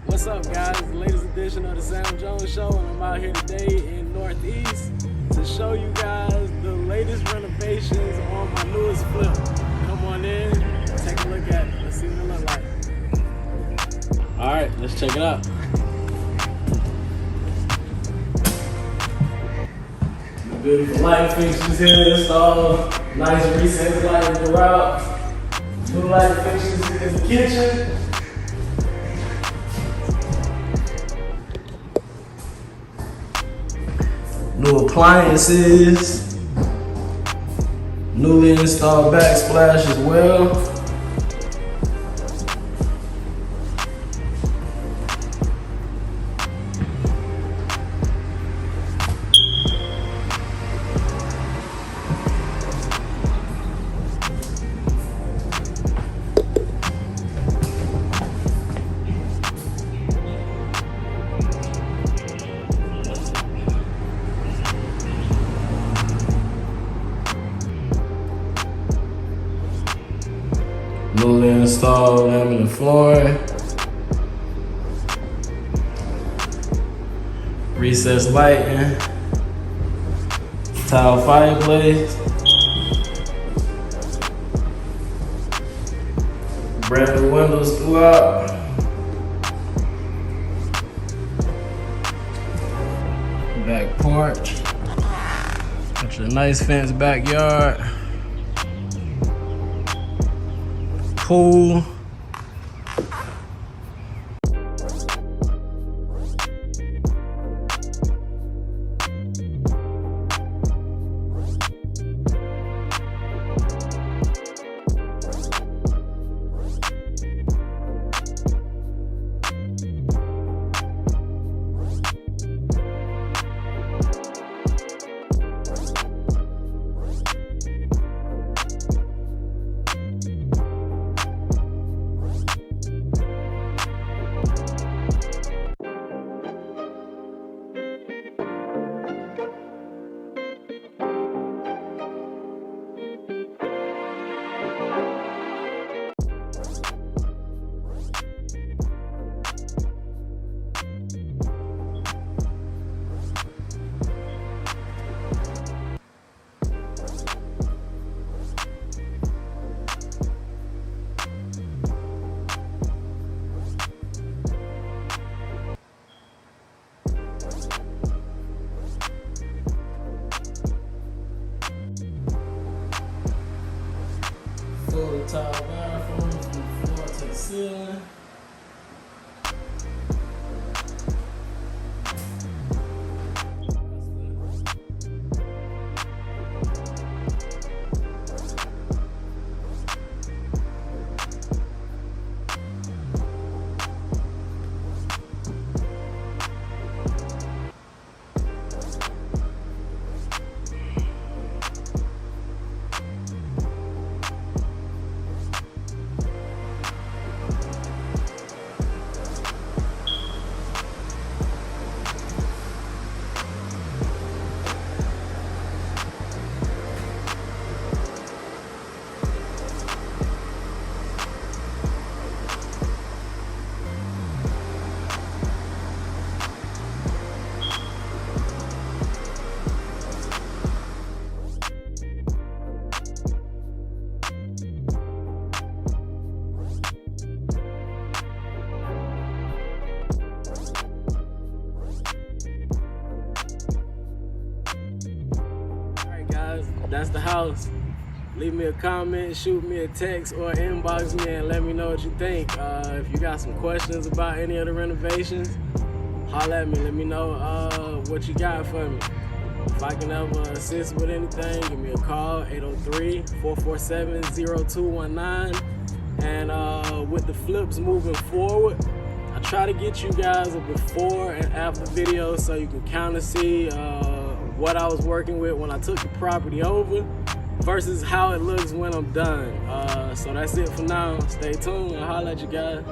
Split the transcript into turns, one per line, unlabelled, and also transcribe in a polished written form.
What's up, guys? The latest edition of the Sam Jones Show, and I'm out here today in Northeast to show you guys the latest renovations on my newest flip. Come on in, take a look at it. Let's see what it looks like. All right, let's check it out. Beautiful light fixtures here installed. Nice recessed light throughout. New light fixtures in the kitchen. New appliances. Newly installed backsplash as well. Newly installed laminate flooring. Recessed lighting. Tile fireplace. Brand new windows throughout. Back porch. Got your nice fenced backyard. Pool. Full tile bathroom from the floor to the ceiling. That's the house. Leave me a comment, shoot me a text, or inbox me and let me know what you think. If you got some questions about any of the renovations, holler at me. Let me know what you got for me. If I can ever assist with anything, give me a call, 803-447-0219. And with the flips moving forward, I try to get you guys a before and after video so you can kind of see what I was working with when I took the property over versus how it looks when I'm done. So that's it for now. Stay tuned. I'll holler at you guys.